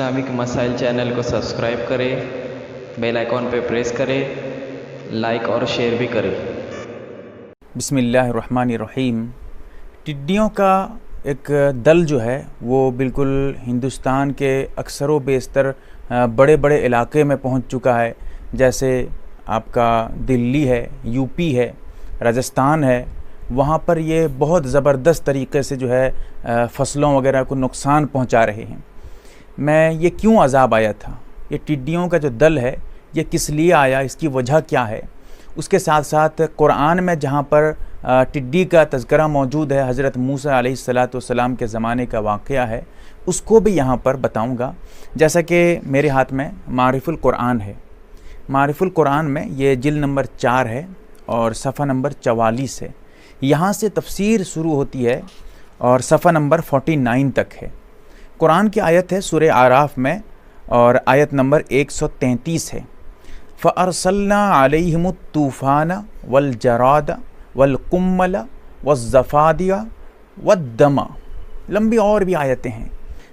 Islamic मसाइल channel को subscribe करें, बेल आइकॉन पे प्रेस करें, लाइक और शेयर भी करें। बिस्मिल्लाहिर्रहमानिर्रहीम। टिड्डियों का एक दल जो है वो बिल्कुल हिंदुस्तान के अक्सर व बेशतर बड़े बड़े इलाके में पहुंच चुका है। जैसे आपका दिल्ली है, यूपी है, राजस्थान है, वहाँ पर ये बहुत ज़बरदस्त तरीके से जो है फसलों वगैरह को नुकसान पहुंचा रहे हैं। मैं ये क्यों अज़ाब आया था, ये टिड्डियों का जो दल है ये किस लिए आया, इसकी वजह क्या है, उसके साथ साथ कुरान में जहाँ पर टिड्डी का तज़किरा मौजूद है, हज़रत मूसा अलैहिस्सलाम के ज़माने का वाक़या है, उसको भी यहाँ पर बताऊँगा। जैसा कि मेरे हाथ में मारिफुल कुरान है, मारिफुल कुरान में ये जिल्द नंबर 4 है और सफ़ा नंबर 44 है। यहाँ से तफसीर शुरू होती है और सफ़ा नंबर 49 तक है। कुरान की आयत है सूरह आराफ में और आयत नंबर 133 है। फ़अरसलना अलैहिमुत तूफ़ान वल जराद वल कुम्मल वज़्ज़फ़ादिया वद्दमा। लंबी और भी आयतें हैं।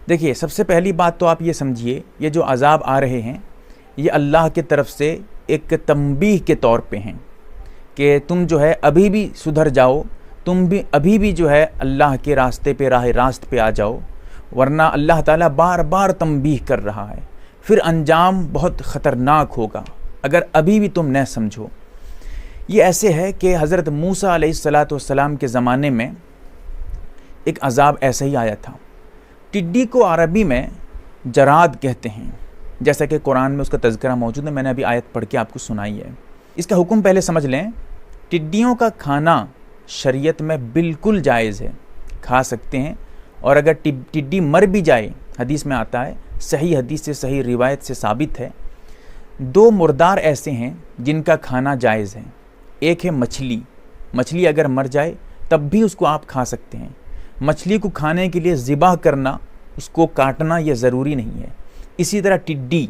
देखिए, सबसे पहली बात तो आप ये समझिए, ये जो अज़ाब आ रहे हैं ये अल्लाह की तरफ से एक तंबीह के तौर पे हैं कि तुम जो है अभी भी सुधर जाओ, तुम भी अभी भी जो है अल्लाह के रास्ते पे, राह रास्त पे आ जाओ, वरना अल्लाह ताला बार बार तंबीह कर रहा है, फिर अंजाम बहुत ख़तरनाक होगा अगर अभी भी तुम न समझो। ये ऐसे है कि हज़रत मूसा अलैहिस्सलाम के ज़माने में एक अज़ाब ऐसा ही आया था। टिड्डी को अरबी में जराद कहते हैं, जैसा कि कुरान में उसका तज़किरा मौजूद है। मैंने अभी आयत पढ़ के आपको सुनाई है। इसका हुक्म पहले समझ लें। टिड्डियों का खाना शरीयत में बिल्कुल जायज़ है, खा सकते हैं। और अगर टिड्डी मर भी जाए, हदीस में आता है, सही हदीस से, सही रिवायत से साबित है, 2 मुर्दार ऐसे हैं जिनका खाना जायज़ है। एक है मछली। मछली अगर मर जाए तब भी उसको आप खा सकते हैं। मछली को खाने के लिए ज़िबाह करना, उसको काटना ये ज़रूरी नहीं है। इसी तरह टिड्डी,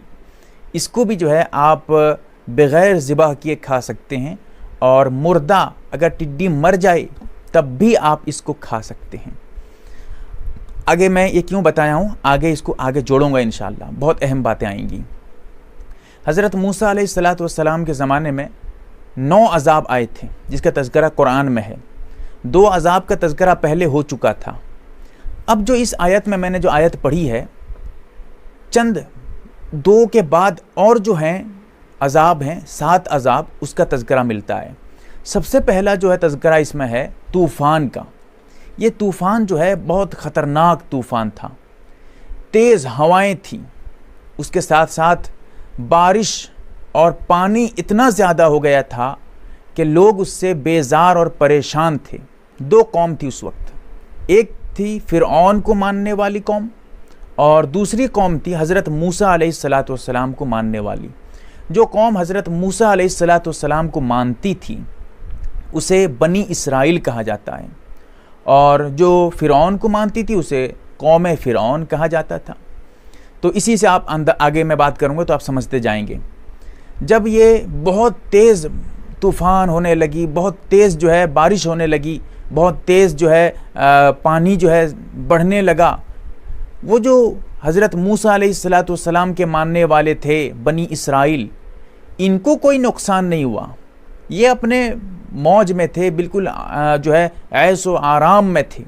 इसको भी जो है आप बग़ैर ज़िबाह किए खा सकते हैं। और मुर्दा, अगर टिड्डी मर जाए तब भी आप इसको खा सकते हैं। आगे मैं ये क्यों बताया हूँ, आगे इसको आगे जोड़ूंगा इंशाअल्लाह, बहुत अहम बातें आएंगी। हज़रत मूसा अलैहिस्सलाम के ज़माने में 9 अज़ाब आए थे जिसका तज़किरा कुरान में है। 2 अज़ाब का तज़किरा पहले हो चुका था। अब जो इस आयत में मैंने जो आयत पढ़ी है, चंद 2 के बाद और जो हैं अज़ाब हैं, 7 अज़ाब, उसका तज़किरा मिलता है। सबसे पहला जो है तज़किरा इसमें है तूफ़ान का। ये तूफ़ान जो है बहुत ख़तरनाक तूफ़ान था, तेज़ हवाएं थी, उसके साथ साथ बारिश और पानी इतना ज़्यादा हो गया था कि लोग उससे बेजार और परेशान थे। 2 कौम थी उस वक्त, एक थी फ़िरऔन को मानने वाली कौम और दूसरी कौम थी हज़रत मूसा अलैहिस्सलाम को मानने वाली। जो कौम हज़रत मूसा अलैहिस्सलाम को मानती थी उसे बनी इसराइल कहा जाता है, और जो फ़िरऔन को मानती थी उसे कौम फ़िरऔन कहा जाता था। तो इसी से आप आगे मैं बात करूँगा तो आप समझते जाएंगे। जब ये बहुत तेज़ तूफ़ान होने लगी, बहुत तेज़ जो है बारिश होने लगी, बहुत तेज़ जो है पानी जो है बढ़ने लगा, वो जो हज़रत मूसा अलैहिस्सलाम के मानने वाले थे बनी इसराइल, इनको कोई नुकसान नहीं हुआ। ये अपने मौज में थे, बिल्कुल जो है ऐशो आराम में थे,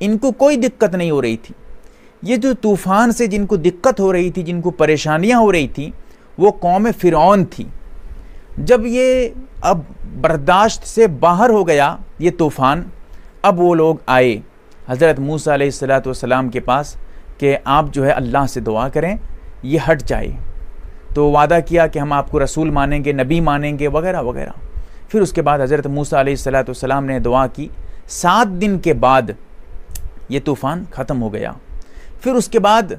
इनको कोई दिक्कत नहीं हो रही थी। ये जो तूफ़ान से जिनको दिक्कत हो रही थी, जिनको परेशानियां हो रही थी, वो कौम फ़िरऔन थी। जब ये अब बर्दाश्त से बाहर हो गया ये तूफ़ान, अब वो लोग आए हज़रत मूसा अलैहिस्सलाम के पास कि आप जो है अल्लाह से दुआ करें ये हट जाए। तो वादा किया कि हम आपको रसूल मानेंगे, नबी मानेंगे, वगैरह वगैरह। फिर उसके बाद हज़रत मूसा अलैहिस्सलाम ने दुआ की। 7 दिन के बाद ये तूफ़ान ख़त्म हो गया। फिर उसके बाद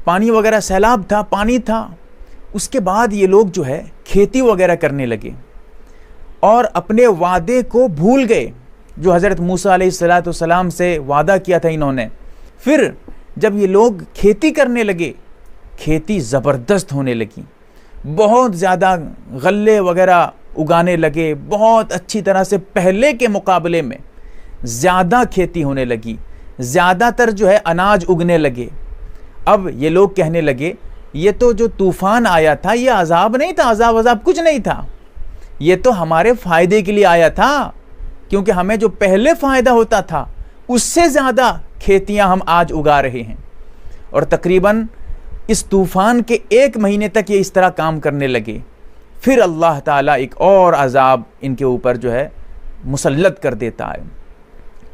पानी वगैरह, सैलाब था, पानी था। उसके बाद ये लोग जो है खेती वगैरह करने लगे और अपने वादे को भूल गए जो हज़रत मूसा अलैहिस्सलाम से वादा किया था इन्होंने। फिर जब ये लोग खेती करने लगे, खेती ज़बरदस्त होने लगी, बहुत ज़्यादा गल्ले वगैरह उगाने लगे, बहुत अच्छी तरह से पहले के मुकाबले में ज़्यादा खेती होने लगी, ज़्यादातर जो है अनाज उगने लगे। अब ये लोग कहने लगे ये तो जो तूफान आया था ये अजाब नहीं था, अजाब कुछ नहीं था, ये तो हमारे फायदे के लिए आया था, क्योंकि हमें जो पहले फायदा होता था उससे ज़्यादा खेतियां हम आज उगा रहे हैं। और तकरीबन इस तूफान के 1 महीने तक ये इस तरह काम करने लगे। फिर अल्लाह ताला एक और अजाब इनके ऊपर जो है मुसल्लत कर देता है।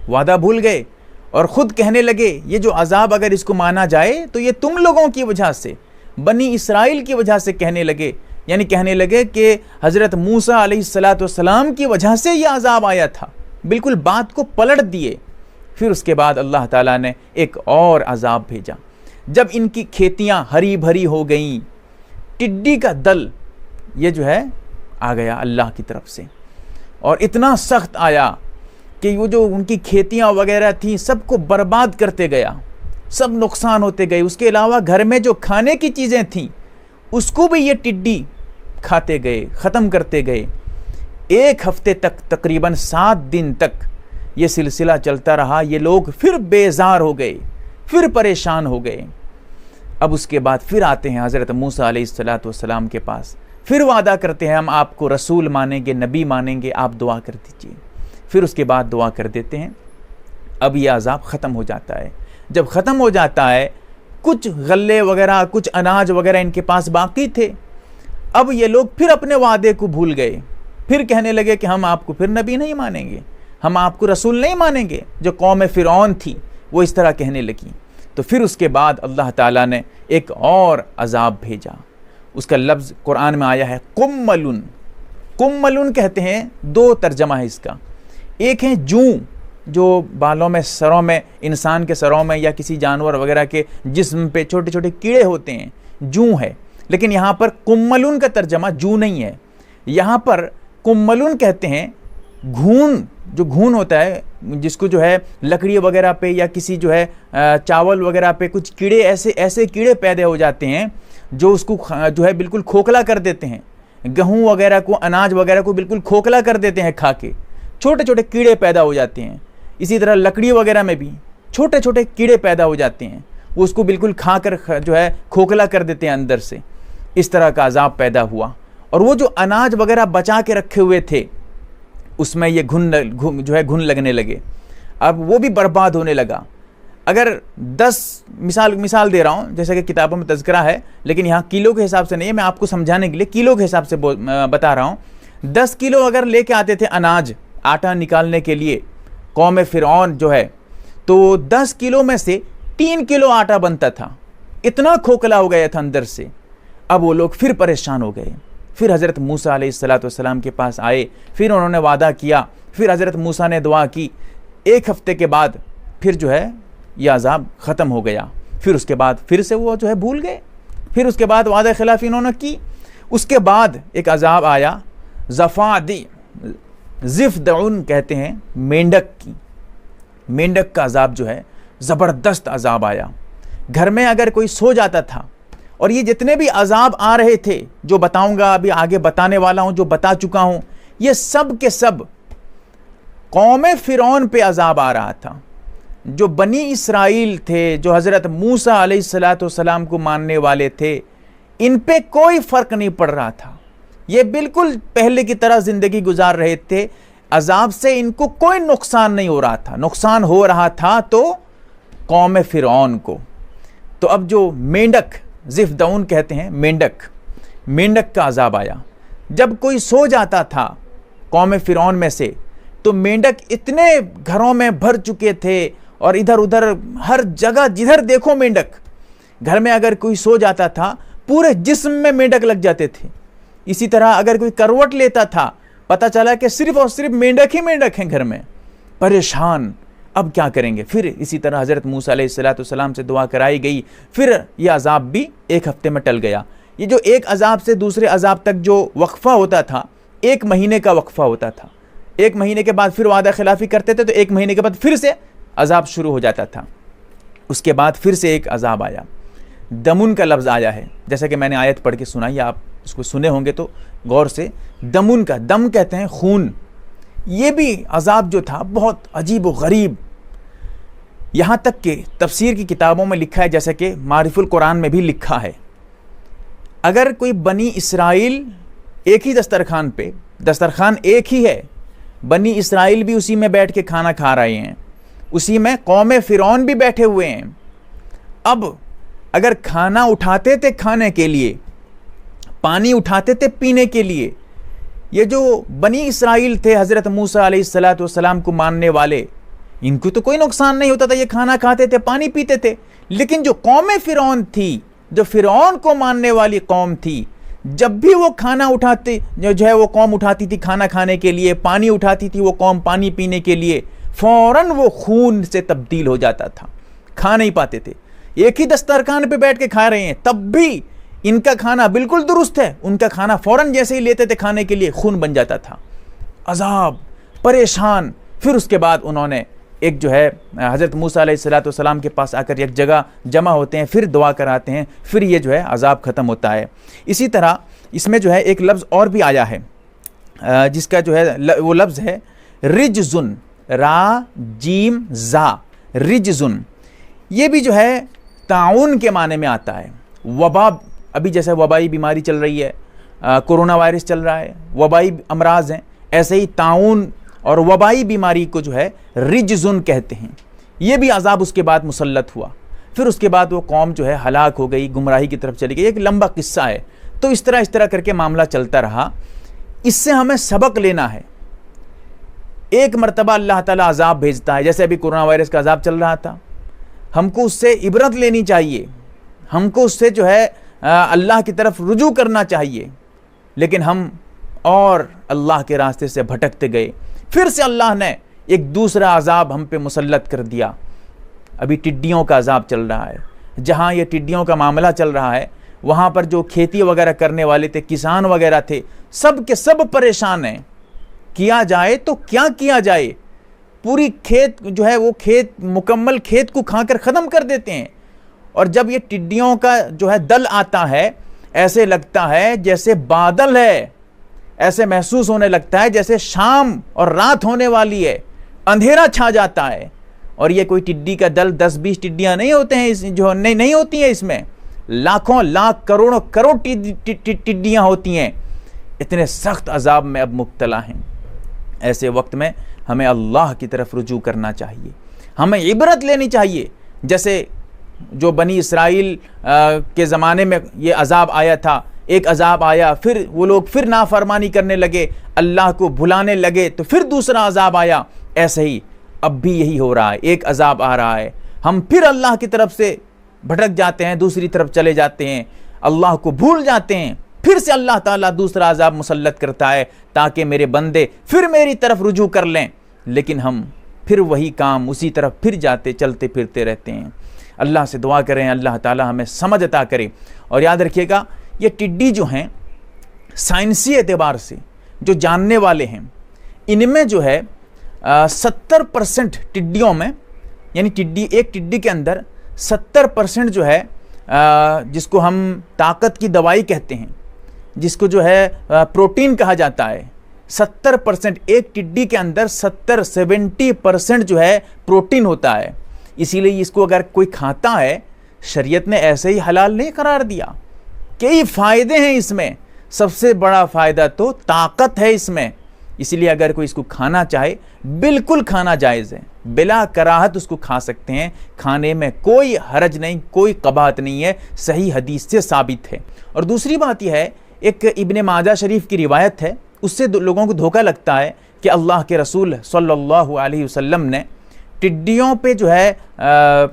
वादा भूल गए और ख़ुद कहने लगे ये जो अजाब अगर इसको माना जाए तो ये तुम लोगों की वजह से, बनी इसराइल की वजह से कहने लगे, यानी कहने लगे कि हज़रत मूसा अलैहिस्सलाम की वजह से ये अजाब आया था। बिल्कुल बात को पलट दिए। फिर उसके बाद अल्लाह ताला ने एक और अजाब भेजा। जब इनकी खेतियां हरी भरी हो गईं, टिड्डी का दल ये जो है आ गया अल्लाह की तरफ से, और इतना सख्त आया कि वो जो उनकी खेतियां वगैरह थी सबको बर्बाद करते गया, सब नुकसान होते गए। उसके अलावा घर में जो खाने की चीज़ें थीं उसको भी ये टिड्डी खाते गए, ख़त्म करते गए। 1 हफ्ते तक, तकरीबन 7 दिन तक ये सिलसिला चलता रहा। ये लोग फिर बेजार हो गए, फिर परेशान हो गए। अब उसके बाद फिर आते हैं हज़रत मूसा अलैहिस्सलाम के पास, फिर वादा करते हैं हम आपको रसूल मानेंगे, नबी मानेंगे, आप दुआ कर दीजिए। फिर उसके बाद दुआ कर देते हैं। अब ये अजाब ख़त्म हो जाता है। जब ख़त्म हो जाता है, कुछ गल्ले वगैरह, कुछ अनाज वगैरह इनके पास बाकी थे। अब ये लोग फिर अपने वादे को भूल गए, फिर कहने लगे कि हम आपको फिर नबी नहीं मानेंगे, हम आपको रसूल नहीं मानेंगे। जो कौम फ़िरौन थी वो इस तरह कहने लगी। तो फिर उसके बाद अल्लाह ताला ने एक और अजाब भेजा। उसका लफ्ज़ कुरान में आया है कुम्मलुन। कुम्मलुन कहते हैं, 2 तर्जमा है इसका। एक है जूं, जो बालों में, सरों में, इंसान के सरों में या किसी जानवर वगैरह के जिस्म पे छोटे छोटे कीड़े होते हैं, जूं है। लेकिन यहाँ पर कुम्मलुन का तर्जमा जूं नहीं है, यहाँ पर कुम्मलुन कहते हैं घून। जो घून होता है, जिसको जो है लकड़ी वगैरह पे या किसी जो है चावल वगैरह पे कुछ कीड़े, ऐसे कीड़े पैदा हो जाते हैं जो उसको जो है बिल्कुल खोखला कर देते हैं। गेहूँ वगैरह को, अनाज वगैरह को बिल्कुल खोखला कर देते हैं खा के। छोटे छोटे कीड़े पैदा हो जाते हैं। इसी तरह लकड़ी वगैरह में भी छोटे छोटे कीड़े पैदा हो जाते हैं, वो उसको बिल्कुल खा कर जो है खोखला कर देते हैं अंदर से। इस तरह का अजाब पैदा हुआ। और वो जो अनाज वगैरह बचा के रखे हुए थे उसमें ये घुन लगने लगे। अब वो भी बर्बाद होने लगा। अगर 10 मिसाल दे रहा हूँ, जैसे कि किताबों में तज़किरा है, लेकिन यहाँ किलो के हिसाब से नहीं है, मैं आपको समझाने के लिए किलो के हिसाब से बता रहा हूँ। 10 किलो अगर लेके आते थे अनाज, आटा निकालने के लिए कौम फ़िरौन जो है, तो 10 किलो में से 3 किलो आटा बनता था। इतना खोखला हो गया था अंदर से। अब वो लोग फिर परेशान हो गए। फिर हज़रत मूसा अलैहिस्सलाम के पास आए, फिर उन्होंने वादा किया, फिर हज़रत मूसा ने दुआ की। 1 हफ्ते के बाद फिर जो है यह अजाब ख़त्म हो गया। फिर उसके बाद फिर से वो जो है भूल गए। फिर उसके बाद वादा खिलाफ़ी इन्होंने की। उसके बाद एक अजाब आया, ज़फ़ादी, ज़िफ़दउन कहते हैं मेंढक की। मेंढक का अजाब जो है ज़बरदस्त अजाब आया। घर में अगर कोई सो जाता था, और ये जितने भी अजाब आ रहे थे जो बताऊंगा, अभी आगे बताने वाला हूं, जो बता चुका हूं, ये सब के सब कौम फ़िरौन पे अजाब आ रहा था। जो बनी इसराइल थे, जो हज़रत मूसा अलैहिस्सलाम को मानने वाले थे, इन पे कोई फ़र्क नहीं पड़ रहा था। ये बिल्कुल पहले की तरह ज़िंदगी गुजार रहे थे। अजाब से इनको कोई नुकसान नहीं हो रहा था। नुकसान हो रहा था तो कौम फ़िरौन को। तो अब जो मेंढक, ज़िफ़दउन कहते हैं मेंढक का अजाब आया। जब कोई सो जाता था कौम फ़िरौन में से, तो मेंढक इतने घरों में भर चुके थे, और इधर उधर हर जगह जिधर देखो मेंढक। घर में अगर कोई सो जाता था, पूरे जिस्म में मेंढक लग जाते थे। इसी तरह अगर कोई करवट लेता था, पता चला कि सिर्फ और सिर्फ मेंढक ही मेंढक हैं घर में। परेशान, अब क्या करेंगे। फिर इसी तरह हज़रत मूसा अलैहिस्सलाम से दुआ कराई गई। फिर यह अजाब भी 1 हफ्ते में टल गया। ये जो एक अजाब से दूसरे अजाब तक जो वक्फ़ा होता था, 1 महीने का वक्फ़ा होता था। 1 महीने के बाद फिर वादा खिलाफ़ी करते थे, तो 1 महीने के बाद फिर से अजाब शुरू हो जाता था। उसके बाद फिर से एक अजाब आया। दमुन का लफ्ज़ आया है, जैसा कि मैंने आयत पढ़ के सुनाई, आप इसको सुने होंगे तो गौर से। दमुन का, दम कहते हैं खून। ये भी अजाब जो था बहुत अजीब व गरीब। यहाँ तक कि तफसीर की किताबों में लिखा है, जैसे कि मारिफुल कुरान में भी लिखा है, अगर कोई बनी इसराइल एक ही दस्तरखान पे, दस्तरखान एक ही है, बनी इसराइल भी उसी में बैठ के खाना खा रहे हैं, उसी में कौम फिरौन भी बैठे हुए हैं। अब अगर खाना उठाते थे खाने के लिए, पानी उठाते थे पीने के लिए, ये जो बनी इसराइल थे हज़रत मूसा अलैहिस्सलाम को मानने वाले, इनको तो कोई नुकसान नहीं होता था, ये खाना खाते थे, पानी पीते थे। लेकिन जो कौम फिरौन थी, जो फिरौन को मानने वाली कौम थी, जब भी वो खाना उठाते, जो है वो कौम उठाती थी खाना खाने के लिए, पानी उठाती थी वो कौम पानी पीने के लिए, फौरन वो खून से तब्दील हो जाता था, खा नहीं पाते थे। एक ही दस्तरखान पे बैठ के खा रहे हैं, तब भी इनका खाना बिल्कुल दुरुस्त है, उनका खाना फौरन जैसे ही लेते थे खाने के लिए खून बन जाता था। अजाब, परेशान। फिर उसके बाद उन्होंने एक जो है हज़रत मूसा अलैहिस्सलाम के पास आकर एक जगह जमा होते हैं, फिर दुआ कराते हैं, फिर ये जो है अजाब ख़त्म होता है। इसी तरह इसमें जो है एक लफ्ज़ और भी आया है, जिसका जो है वो लफ्ज़ है रिजजुन, रा जीम जा, रिजजुन। ये भी जो है ताउन के माने में आता है। वबा, अभी जैसे वबाई बीमारी चल रही है, कोरोना वायरस चल रहा है, वबाई अमराज हैं, ऐसे ही ताउन और वबाई बीमारी को जो है रिजजुन कहते हैं। ये भी अजाब उसके बाद मुसल्लत हुआ। फिर उसके बाद वो कौम जो है हलाक हो गई, गुमराही की तरफ चली गई। एक लंबा किस्सा है। तो इस तरह करके मामला चलता रहा। इससे हमें सबक लेना है। एक मरतबा अल्लाह ताला अजाब भेजता है, जैसे अभी कोरोना वायरस का अजाब चल रहा था, हमको उससे इबरत लेनी चाहिए, हमको उससे जो है अल्लाह की तरफ रुजू करना चाहिए। लेकिन हम और अल्लाह के रास्ते से भटकते गए। फिर से अल्लाह ने एक दूसरा अजाब हम पे मुसल्लत कर दिया। अभी टिड्डियों का अजाब चल रहा है। जहाँ ये टिड्डियों का मामला चल रहा है, वहाँ पर जो खेती वगैरह करने वाले थे, किसान वगैरह थे, सब के सब परेशान हैं। किया जाए तो क्या किया जाए? पूरी खेत जो है वो खेत, मुकम्मल खेत को खाकर ख़त्म कर देते हैं। और जब ये टिड्डियों का जो है दल आता है, ऐसे लगता है जैसे बादल है, ऐसे महसूस होने लगता है जैसे शाम और रात होने वाली है, अंधेरा छा जाता है। और ये कोई टिड्डी का दल 10-20 टिड्डियाँ नहीं होते हैं, इस जो नहीं होती हैं, इसमें लाखों लाख करोड़ों करोड़ टिड्डियाँ होती हैं। इतने सख्त अजाब में अब मुब्तला हैं। ऐसे वक्त में हमें अल्लाह की तरफ रुजू करना चाहिए, हमें इबरत लेनी चाहिए। जैसे जो बनी इसराइल के ज़माने में ये अजाब आया था, एक अजाब आया, फिर वो लोग फिर नाफरमानी करने लगे, अल्लाह को भुलाने लगे, तो फिर दूसरा अजाब आया। ऐसे ही अब भी यही हो रहा है, एक अजाब आ रहा है, हम फिर अल्लाह की तरफ से भटक जाते हैं, दूसरी तरफ चले जाते हैं, अल्लाह को भूल जाते हैं। फिर से अल्लाह ताला दूसरा अजाब मुसल्लत करता है ताकि मेरे बंदे फिर मेरी तरफ रुजू कर लें। लेकिन हम फिर वही काम, उसी तरफ फिर जाते चलते फिरते रहते हैं। अल्लाह से दुआ करें, अल्लाह ताला हमें समझ अता करे। और याद रखिएगा, ये टिड्डी जो हैं, साइंसी एतबार से जो जानने वाले हैं, इनमें जो है 70% टिड्डियों में, यानी एक टिड्डी के अंदर 70% जो है जिसको हम ताकत की दवाई कहते हैं, जिसको जो है प्रोटीन कहा जाता है, 70%, एक टिड्डी के अंदर 70-70% जो है प्रोटीन होता है। इसीलिए इसको अगर कोई खाता है, शरीयत ने ऐसे ही हलाल नहीं करार दिया। कई फ़ायदे हैं इसमें, सबसे बड़ा फ़ायदा तो ताकत है इसमें। इसलिए अगर कोई इसको खाना चाहे, बिल्कुल खाना जायज़ है, बिला कराहत उसको खा सकते हैं, खाने में कोई हरज नहीं, कोई कबाहत नहीं है, सही हदीस से साबित है। और दूसरी बात यह है, एक इब्ने माजा शरीफ की रिवायत है, उससे लोगों को धोखा लगता है कि अल्लाह के रसूल सल्लल्लाहु अलैहि वसल्लम ने टिड्डियों पे जो है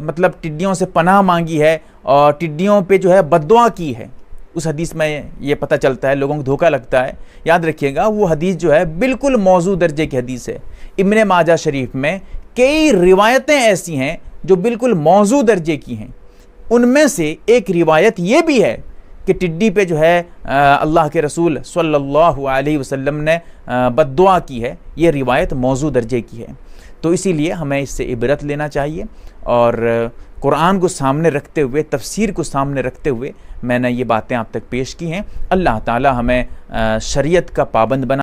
मतलब टिड्डियों से पनाह मांगी है और टिड्डियों पे जो है बद्दुआ की है। उस हदीस में ये पता चलता है, लोगों को धोखा लगता है। याद रखिएगा, वो हदीस जो है बिल्कुल मौजू दर्जे की हदीस है। इब्ने माजा शरीफ में कई रिवायतें ऐसी हैं जो बिल्कुल मौजू दर्जे की हैं। उनमें से एक रिवायत ये भी है कि टिड्डी पे जो है अल्लाह के रसूल सल्लल्लाहु अलैहि वसल्लम ने बद्दुआ की है। ये रिवायत मौजू दर्जे की है। तो इसीलिए हमें इससे इबरत लेना चाहिए। और कुरान को सामने रखते हुए, तफसीर को सामने रखते हुए मैंने ये बातें आप तक पेश की हैं। अल्लाह ताला हमें शरीयत का पाबंद बना